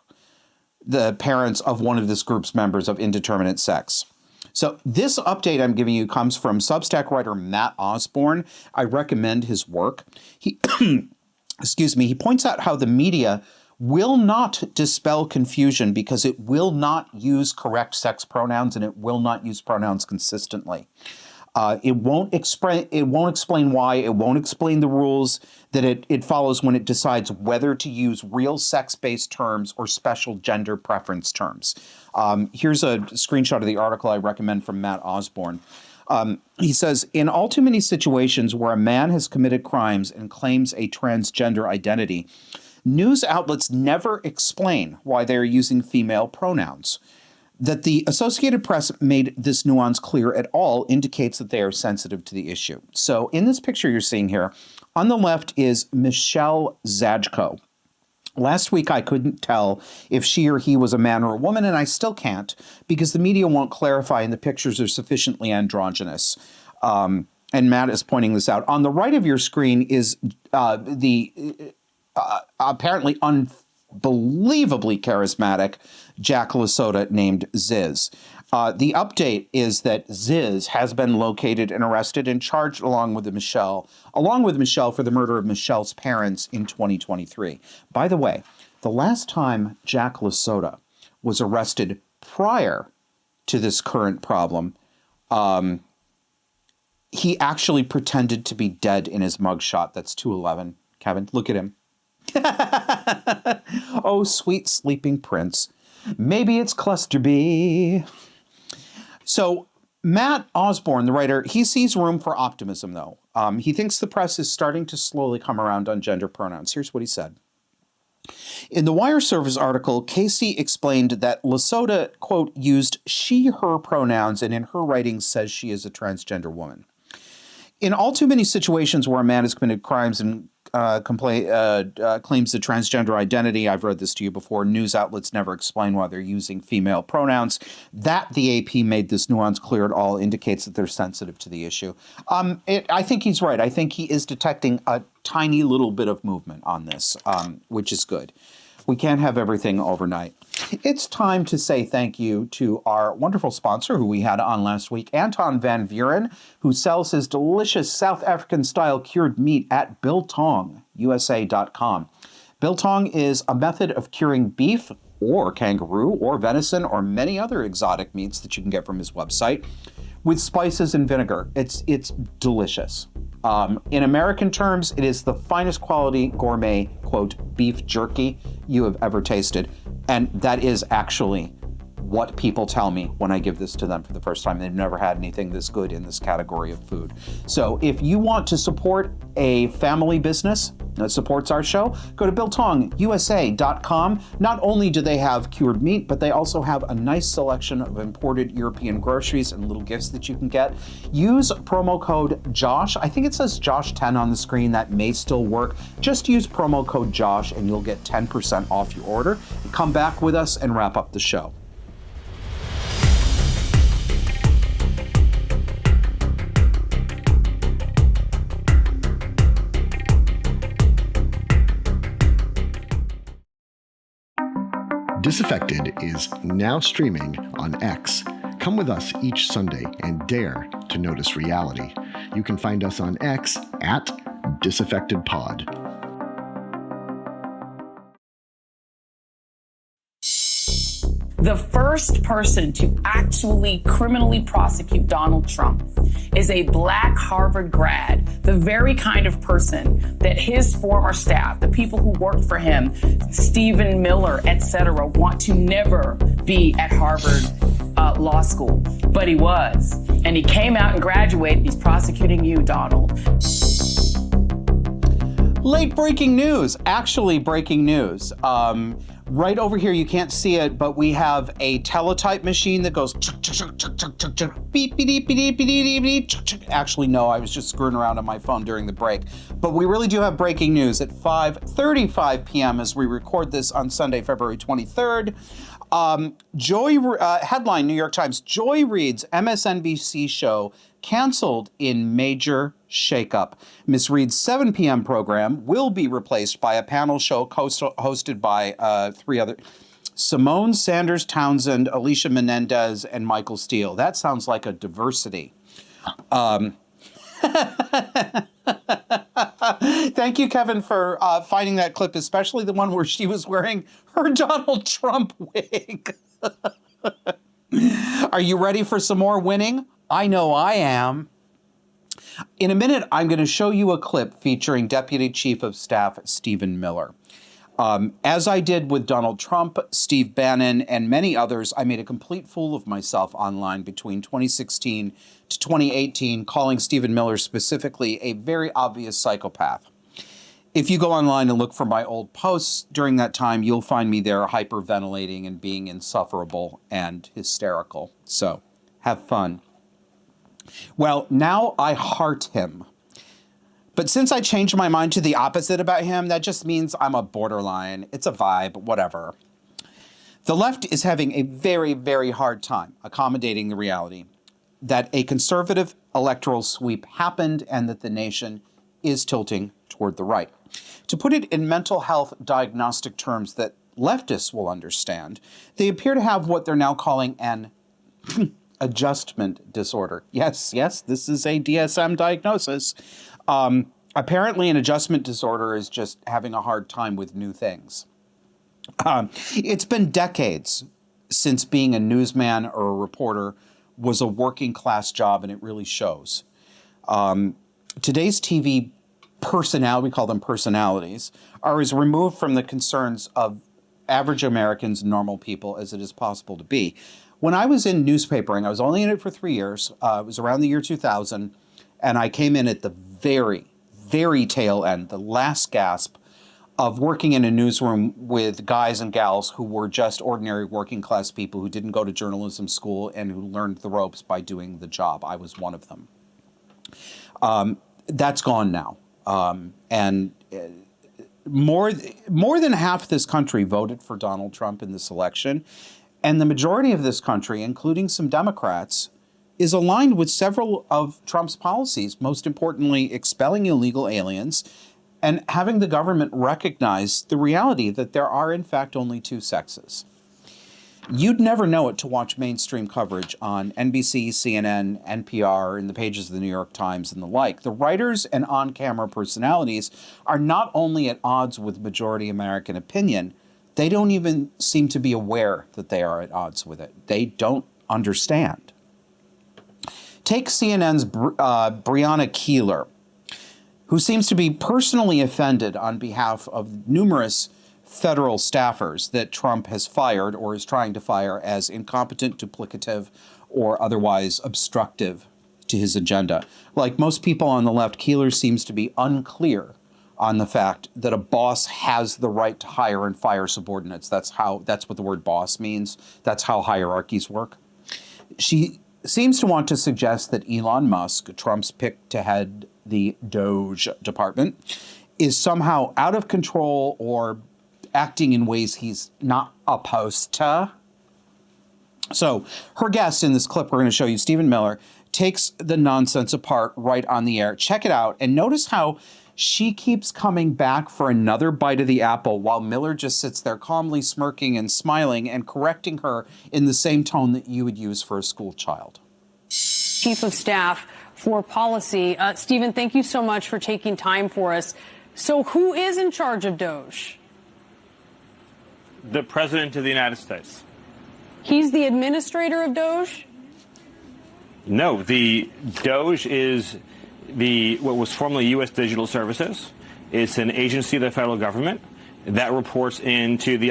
the parents of one of this group's members of indeterminate sex. So this update I'm giving you comes from Substack writer Matt Osborne. I recommend his work. He he points out how the media will not dispel confusion because it will not use correct sex pronouns and it will not use pronouns consistently. It won't explain why. It won't explain the rules that it follows when it decides whether to use real sex-based terms or special gender preference terms. Here's a screenshot of the article I recommend from Matt Osborne. He says, in all too many situations where a man has committed crimes and claims a transgender identity, news outlets never explain why they are using female pronouns. That the Associated Press made this nuance clear at all indicates that they are sensitive to the issue. So in this picture you're seeing here, on the left is Michelle Zajko. Last week, I couldn't tell if she or he was a man or a woman, and I still can't because the media won't clarify and the pictures are sufficiently androgynous. And Matt is pointing this out. On the right of your screen is the apparently unbelievably charismatic Jack LaSota named Ziz. The update is that Ziz has been located and arrested and charged along with Michelle for the murder of Michelle's parents in 2023. By the way, the last time Jack LaSota was arrested prior to this current problem, he actually pretended to be dead in his mugshot. That's 211. Kevin, look at him. Oh, sweet sleeping prince. Maybe it's Cluster B. So Matt Osborne, the writer, he sees room for optimism, though. He thinks the press is starting to slowly come around on gender pronouns. Here's what he said. In the Wire Service article, Casey explained that LaSota, quote, used she, her pronouns, and in her writings says she is a transgender woman. In all too many situations where a man has committed crimes and claims the transgender identity, I've read this to you before, news outlets never explain why they're using female pronouns. That the AP made this nuance clear at all indicates that they're sensitive to the issue. I think he's right. I think he is detecting a tiny little bit of movement on this, which is good. We can't have everything overnight. It's time to say thank you to our wonderful sponsor who we had on last week, Anton Van Vuren, who sells his delicious South African-style cured meat at biltongusa.com. Biltong is a method of curing beef or kangaroo or venison or many other exotic meats that you can get from his website with spices and vinegar. It's delicious. In American terms, it is the finest quality gourmet, quote, beef jerky you have ever tasted. And that is actually what people tell me when I give this to them for the first time. They've never had anything this good in this category of food. So if you want to support a family business that supports our show, go to biltongusa.com. Not only do they have cured meat, but they also have a nice selection of imported European groceries and little gifts that you can get. Use promo code JOSH. I think it says JOSH10 on the screen. That may still work. Just use promo code JOSH and you'll get 10% off your order. Come back with us and wrap up the show. Disaffected is now streaming on X. Come with us each Sunday and dare to notice reality. You can find us on X at DisaffectedPod. The first person to actually criminally prosecute Donald Trump is a black Harvard grad, the very kind of person that his former staff, the people who worked for him, Stephen Miller, etc., want to never be at Harvard Law School. But he was. And he came out and graduated. He's prosecuting you, Donald. Late breaking news, actually breaking news. Right over here, you can't see it, but we have a teletype machine that goes beep, beep, beep, beep, beep, beep. Actually, no, I was just screwing around on my phone during the break. But we really do have breaking news at 5:35 p.m. as we record this on Sunday, February 23rd. Headline, New York Times, Joy Reid's MSNBC show canceled in major shakeup. Ms. Reid's 7 p.m. program will be replaced by a panel show hosted by three other, Simone Sanders Townsend, Alicia Menendez, and Michael Steele. That sounds like a diversity. Thank you, Kevin, for finding that clip, especially the one where she was wearing her Donald Trump wig. Are you ready for some more winning? I know I am. In a minute, I'm going to show you a clip featuring Deputy Chief of Staff Stephen Miller. As I did with Donald Trump, Steve Bannon, and many others, I made a complete fool of myself online between 2016 to 2018, calling Stephen Miller specifically a very obvious psychopath. If you go online and look for my old posts during that time, you'll find me there hyperventilating and being insufferable and hysterical. So have fun. Well, now I heart him. But since I changed my mind to the opposite about him, that just means I'm a borderline. It's a vibe, whatever. The left is having a very, very hard time accommodating the reality that a conservative electoral sweep happened and that the nation is tilting toward the right. To put it in mental health diagnostic terms that leftists will understand, they appear to have what they're now calling an adjustment disorder. Yes, this is a DSM diagnosis. Apparently, an adjustment disorder is just having a hard time with new things. It's been decades since being a newsman or a reporter was a working class job, and it really shows. Today's TV personality, we call them personalities, are as removed from the concerns of average Americans, normal people, as it is possible to be. When I was in newspapering, I was only in it for 3 years. It was around the year 2000, and I came in at the very, very tail end, the last gasp of working in a newsroom with guys and gals who were just ordinary working class people who didn't go to journalism school and who learned the ropes by doing the job. I was one of them. That's gone now. And more than half this country voted for Donald Trump in this election. And the majority of this country, including some Democrats, is aligned with several of Trump's policies, most importantly, expelling illegal aliens and having the government recognize the reality that there are, in fact, only two sexes. You'd never know it to watch mainstream coverage on NBC, CNN, NPR, in the pages of the New York Times and the like. The writers and on-camera personalities are not only at odds with majority American opinion, they don't even seem to be aware that they are at odds with it. They don't understand. Take CNN's Breonna Keeler, who seems to be personally offended on behalf of numerous federal staffers that Trump has fired or is trying to fire as incompetent, duplicative, or otherwise obstructive to his agenda. Like most people on the left, Keeler seems to be unclear on the fact that a boss has the right to hire and fire subordinates. That's what the word boss means. That's how hierarchies work. She seems to want to suggest that Elon Musk, Trump's pick to head the Doge department, is somehow out of control or acting in ways he's not opposed to. So her guest in this clip we're going to show you, Stephen Miller, takes the nonsense apart right on the air. Check it out and notice how she keeps coming back for another bite of the apple while Miller just sits there calmly smirking and smiling and correcting her in the same tone that you would use for a school child. Chief of Staff for Policy. Stephen, thank you so much for taking time for us. So who is in charge of Doge? The President of the United States. He's the administrator of Doge? No, the Doge is what was formerly U.S. Digital Services. It's an agency of the federal government that reports into the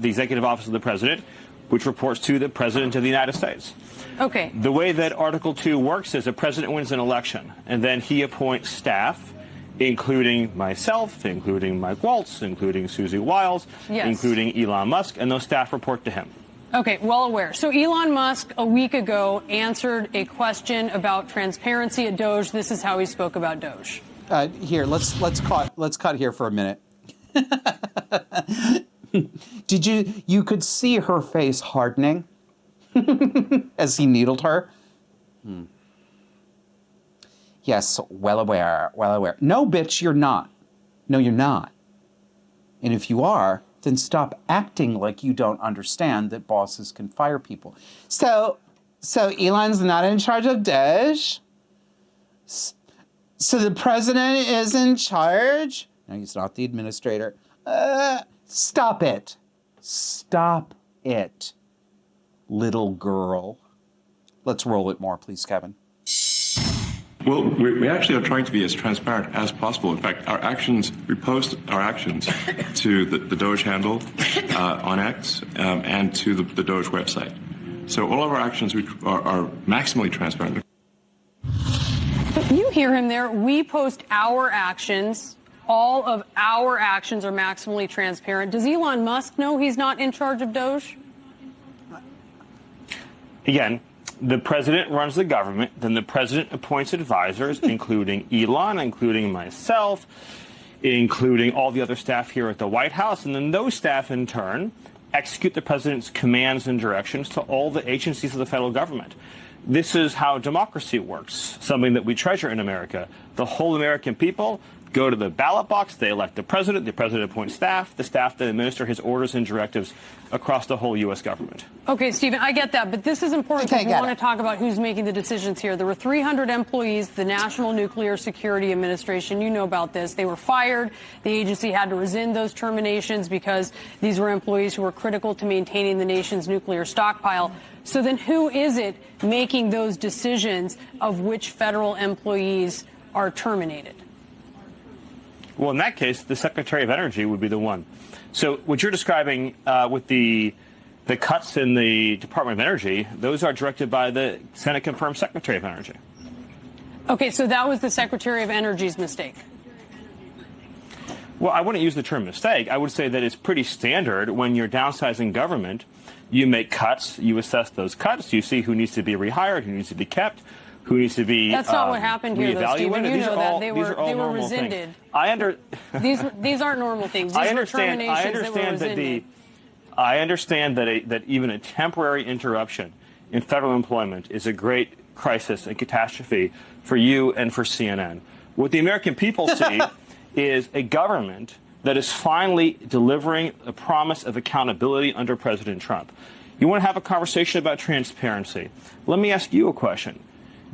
executive office of the president, which reports to the president of the United States. Okay. The way that Article 2 works is a president wins an election, and then he appoints staff, including myself, including Mike Waltz, including Susie Wiles, including Elon Musk, and those staff report to him. Okay, well aware. So Elon Musk a week ago answered a question about transparency at Doge. This is how he spoke about Doge. Here, let's cut here for a minute. Did you could see her face hardening as he needled her? Yes, well aware. No, bitch, you're not. No, you're not. And if you are, then stop acting like you don't understand that bosses can fire people. So Elon's not in charge of Doge? So the president is in charge? No, he's not the administrator. Stop it. Stop it, little girl. Let's roll it more, please, Kevin. Well, we actually are trying to be as transparent as possible. In fact, we post our actions to the Doge handle on X and to the Doge website. So all of our actions are maximally transparent. You hear him there. We post our actions. All of our actions are maximally transparent. Does Elon Musk know he's not in charge of Doge? Again, the president runs the government, then the president appoints advisors, including Elon, including myself, including all the other staff here at the White House, and then those staff, in turn, execute the president's commands and directions to all the agencies of the federal government. This is how democracy works, something that we treasure in America. The whole American people go to the ballot box, they elect the president appoints staff, the staff then administer his orders and directives across the whole U.S. government. Okay, Stephen, I get that, but this is important because we want to talk about who's making the decisions here. There were 300 employees, the National Nuclear Security Administration, you know about this. They were fired. The agency had to rescind those terminations because these were employees who were critical to maintaining the nation's nuclear stockpile. So then who is it making those decisions of which federal employees are terminated? Well, in that case, the Secretary of Energy would be the one. So what you're describing with the cuts in the Department of Energy, those are directed by the Senate-confirmed Secretary of Energy. Okay, so that was the Secretary of Energy's mistake. Well, I wouldn't use the term mistake. I would say that it's pretty standard when you're downsizing government. You make cuts, you assess those cuts, you see who needs to be rehired, who needs to be kept, who needs to be That's not what happened here, though, Stephen. You know that they were rescinded. These aren't normal things. These were terminations that were rescinded. I understand that even a temporary interruption in federal employment is a great crisis and catastrophe for you and for CNN. What the American people see is a government that is finally delivering a promise of accountability under President Trump. You want to have a conversation about transparency? Let me ask you a question.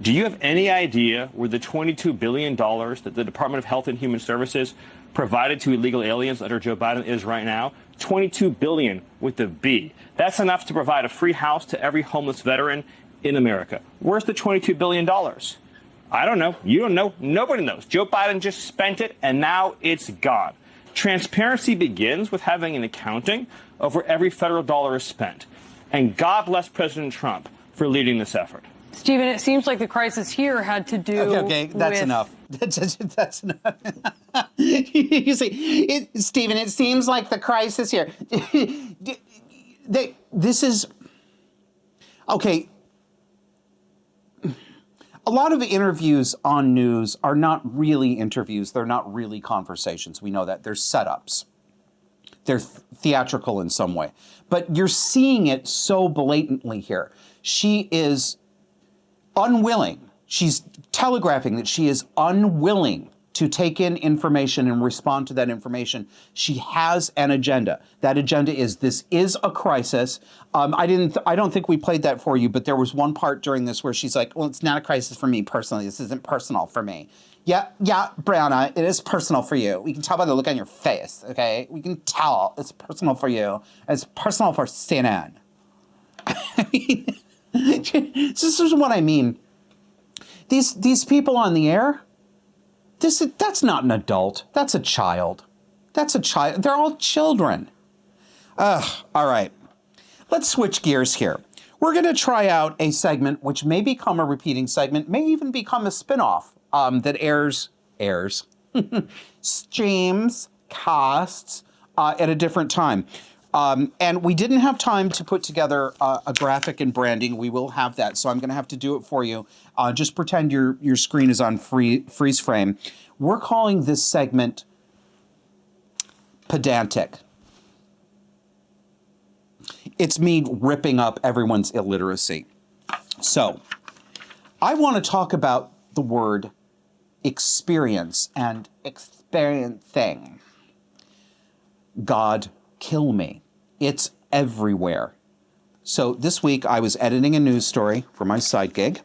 Do you have any idea where the $22 billion that the Department of Health and Human Services provided to illegal aliens under Joe Biden is right now? $22 billion with a B. That's enough to provide a free house to every homeless veteran in America. Where's the $22 billion? I don't know. You don't know. Nobody knows. Joe Biden just spent it, and now it's gone. Transparency begins with having an accounting of where every federal dollar is spent. And God bless President Trump for leading this effort. Stephen, it seems like the crisis here had to do Okay, that's enough. That's enough. You see, Stephen, it seems like the crisis here. This is... Okay. A lot of interviews on news are not really interviews. They're not really conversations. We know that. They're setups. They're theatrical in some way. But you're seeing it so blatantly here. She is unwilling. She's telegraphing that she is unwilling to take in information and respond to that information. She has an agenda. That agenda is this is a crisis. I don't think we played that for you, but there was one part during this where she's like, well, it's not a crisis for me personally. This isn't personal for me. Yeah, Brianna, it is personal for you. We can tell by the look on your face, okay? We can tell it's personal for you. It's personal for CNN. I mean, this is what I mean. These people on the air, that's not an adult. That's a child. That's a child. They're all children. All right. Let's switch gears here. We're going to try out a segment which may become a repeating segment, may even become a spinoff that streams, casts at a different time. And we didn't have time to put together a graphic and branding. We will have that, so I'm going to have to do it for you. Just pretend your screen is on freeze frame. We're calling this segment Pedantic. It's me ripping up everyone's illiteracy. So, I want to talk about the word experience and experiencing. God, kill me. It's everywhere. So this week I was editing a news story for my side gig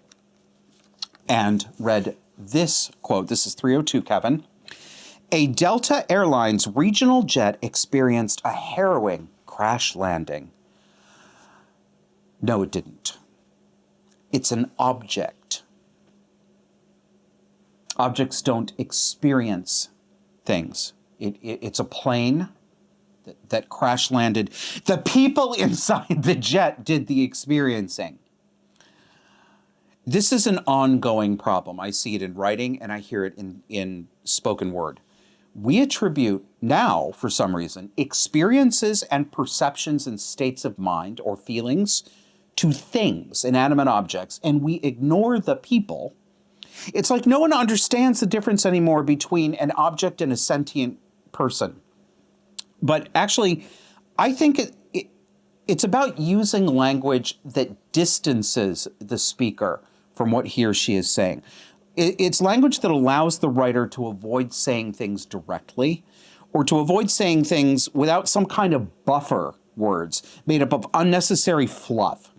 and read this quote. This is 302, Kevin. A Delta Airlines regional jet experienced a harrowing crash landing. No, it didn't. It's an object. Objects don't experience things. It's a plane that crash landed. The people inside the jet did the experiencing. This is an ongoing problem. I see it in writing and I hear it in spoken word. We attribute now, for some reason, experiences and perceptions and states of mind or feelings to things, inanimate objects, and we ignore the people. It's like no one understands the difference anymore between an object and a sentient person. But actually, I think it's about using language that distances the speaker from what he or she is saying. It's language that allows the writer to avoid saying things directly or to avoid saying things without some kind of buffer words made up of unnecessary fluff.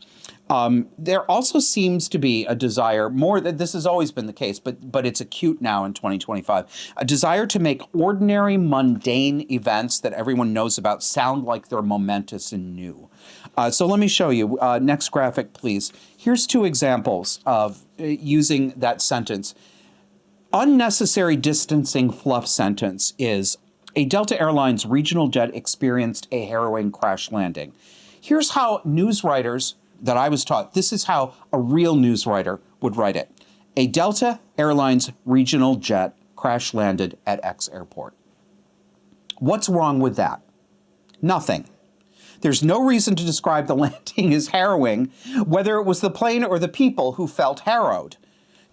There also seems to be a desire, this has always been the case, but it's acute now in 2025, a desire to make ordinary, mundane events that everyone knows about sound like they're momentous and new. So let me show you. Next graphic, please. Here's two examples of using that sentence. Unnecessary distancing fluff sentence is, a Delta Airlines regional jet experienced a harrowing crash landing. Here's how news writers that I was taught, this is how a real news writer would write it. A Delta Airlines regional jet crash landed at X airport. What's wrong with that? Nothing. There's no reason to describe the landing as harrowing, whether it was the plane or the people who felt harrowed.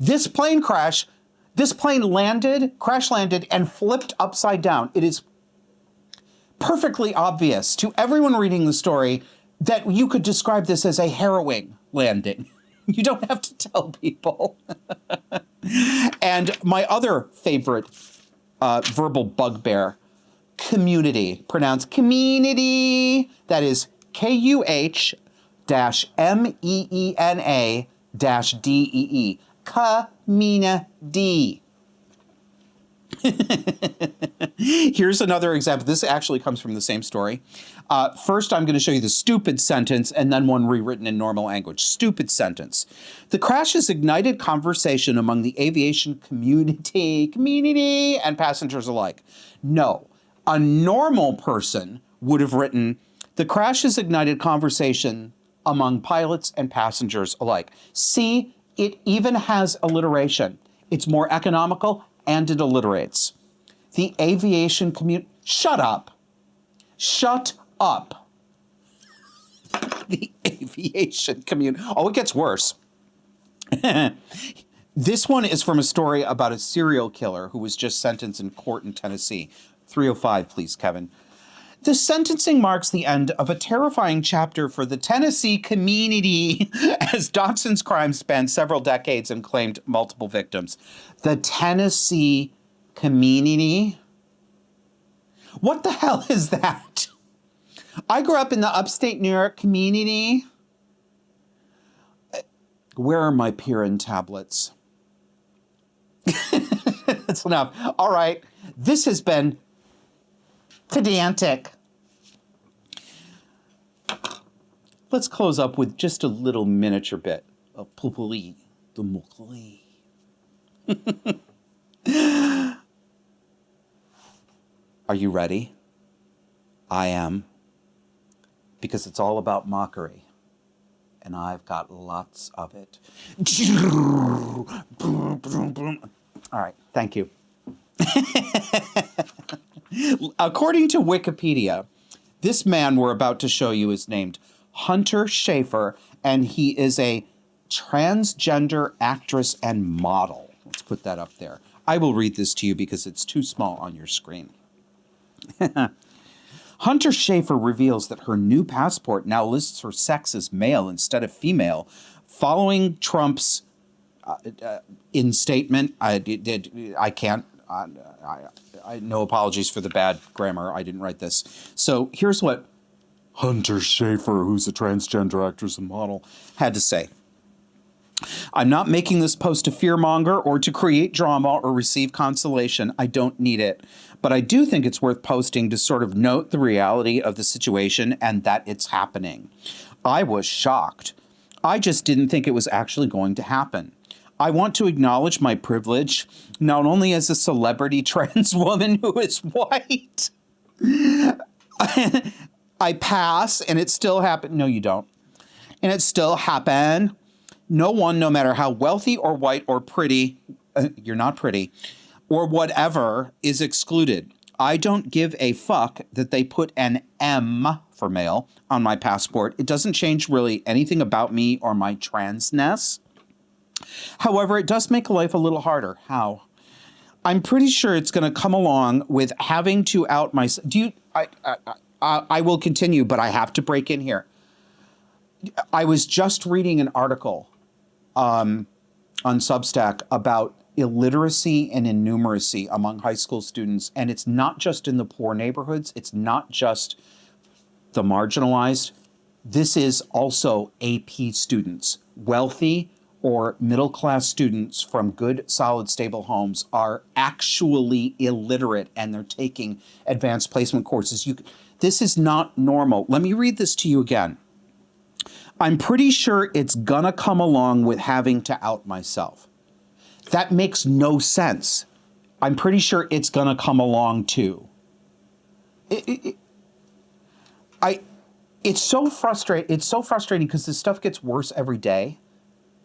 This plane crash landed and flipped upside down. It is perfectly obvious to everyone reading the story that you could describe this as a harrowing landing. You don't have to tell people. And my other favorite verbal bugbear, community, pronounced community. That is KUH-MEENA-DEE. Community. Here's another example. This actually comes from the same story. First, I'm going to show you the stupid sentence and then one rewritten in normal language. Stupid sentence. The crash has ignited conversation among the aviation community and passengers alike. No, a normal person would have written, the crash has ignited conversation among pilots and passengers alike. See, it even has alliteration. It's more economical and it alliterates. The aviation community, shut up. Shut up. The aviation community. Oh, it gets worse. This one is from a story about a serial killer who was just sentenced in court in Tennessee. 305, please, Kevin. The sentencing marks the end of a terrifying chapter for the Tennessee community as Dotson's crime spanned several decades and claimed multiple victims. The Tennessee community? What the hell is that? I grew up in the upstate New York community. Where are my Pirin tablets? That's enough. All right. This has been Pedantic. let's close up with just a little miniature bit of Potpouri du Moquerie. Are you ready? I am. Because it's all about mockery. And I've got lots of it. All right, thank you. According to Wikipedia, this man we're about to show you is named Hunter Schafer, and he is a transgender actress and model. Let's put that up there. I will read this to you because it's too small on your screen. Hunter Schafer reveals that her new passport now lists her sex as male instead of female, following Trump's instatement. No apologies for the bad grammar. I didn't write this. So here's what Hunter Schafer, who's a transgender actress and model, had to say. I'm not making this post to fearmonger or to create drama or receive consolation. I don't need it. But I do think it's worth posting to sort of note the reality of the situation and that it's happening. I was shocked. I just didn't think it was actually going to happen. I want to acknowledge my privilege, not only as a celebrity trans woman who is white. I pass, and it still happened. No, you don't. And it still happened. No one, no matter how wealthy or white or pretty, you're not pretty, or whatever, is excluded. I don't give a fuck that they put an M for male on my passport. It doesn't change really anything about me or my transness. However, it does make life a little harder. How? I'm pretty sure it's going to come along with having to out myself. I will continue, but I have to break in here. I was just reading an article on Substack about illiteracy and innumeracy among high school students. And it's not just in the poor neighborhoods. It's not just the marginalized. This is also AP students. Wealthy or middle-class students from good, solid, stable homes are actually illiterate, and they're taking advanced placement courses. This is not normal. Let me read this to you again. I'm pretty sure it's gonna come along with having to out myself. That makes no sense. I'm pretty sure it's gonna come along too. It's so frustrating. It's so frustrating because this stuff gets worse every day.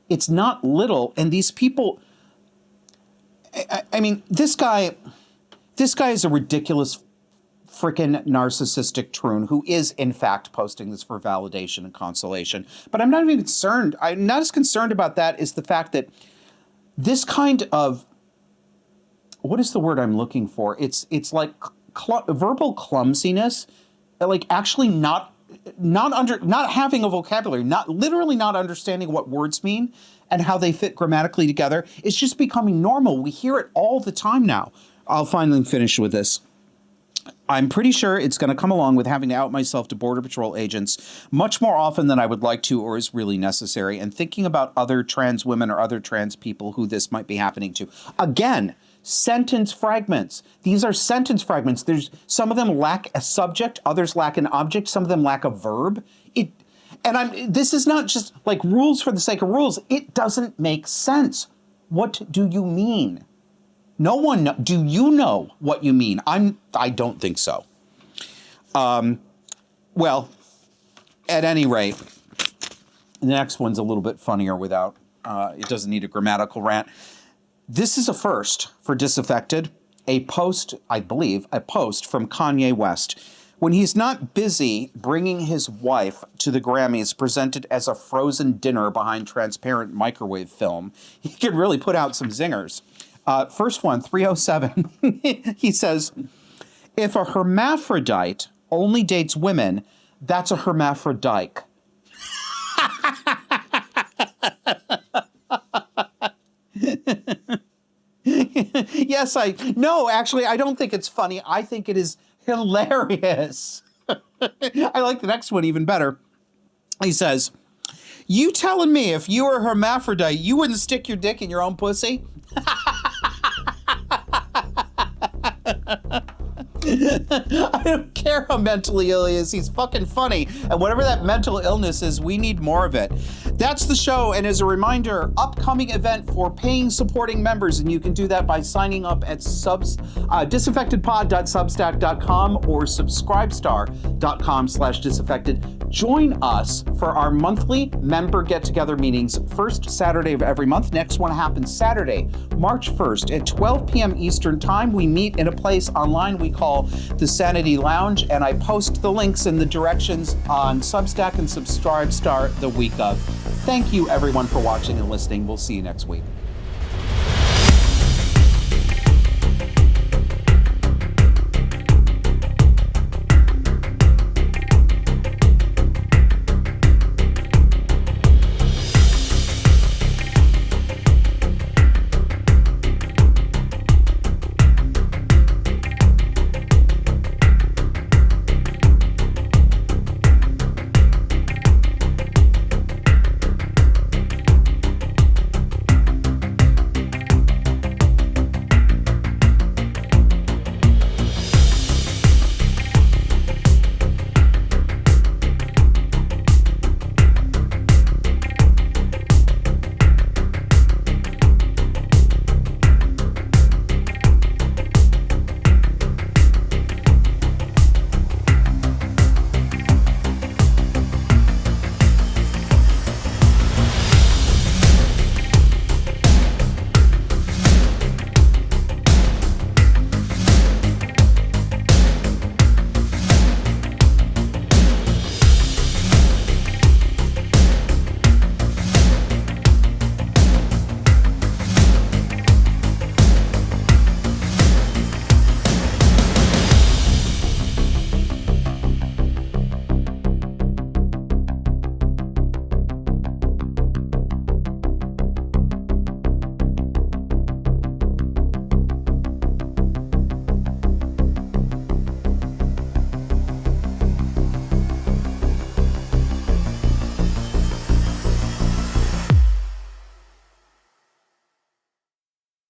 It's not little, and these people. I mean, this guy is a ridiculous, freaking narcissistic troon who is in fact posting this for validation and consolation. But I'm not even concerned. I'm not as concerned about that as the fact that this kind of, what is the word I'm looking for? It's like verbal clumsiness, like actually not having a vocabulary, literally not understanding what words mean and how they fit grammatically together. It's just becoming normal. We hear it all the time now. I'll finally finish with this. I'm pretty sure it's going to come along with having to out myself to Border Patrol agents much more often than I would like to or is really necessary, and thinking about other trans women or other trans people who this might be happening to. Again, sentence fragments. These are sentence fragments. Some of them lack a subject, others lack an object, some of them lack a verb. This is not just like rules for the sake of rules. It doesn't make sense. What do you mean? No one do you know what you mean? I don't think so. Well, at any rate, the next one's a little bit funnier without, it doesn't need a grammatical rant. This is a first for Disaffected, a post from Kanye West. When he's not busy bringing his wife to the Grammys presented as a frozen dinner behind transparent microwave film, he can really put out some zingers. First one, 307, he says, if a hermaphrodite only dates women, that's a hermaphrodite. Yes, actually, I don't think it's funny. I think it is hilarious. I like the next one even better. He says, you telling me if you were a hermaphrodite, you wouldn't stick your dick in your own pussy? I don't care care how mentally ill he is. He's fucking funny. And whatever that mental illness is, we need more of it. That's the show. And as a reminder, upcoming event for paying supporting members. And you can do that by signing up at disaffectedpod.substack.com or subscribestar.com/disaffected. Join us for our monthly member get-together meetings, first Saturday of every month. Next one happens Saturday, March 1st at 12 p.m. Eastern Time. We meet in a place online we call the Sanity Lounge, and I post the links and the directions on Substack and Subscribestar the week of. Thank you, everyone, for watching and listening. We'll see you next week.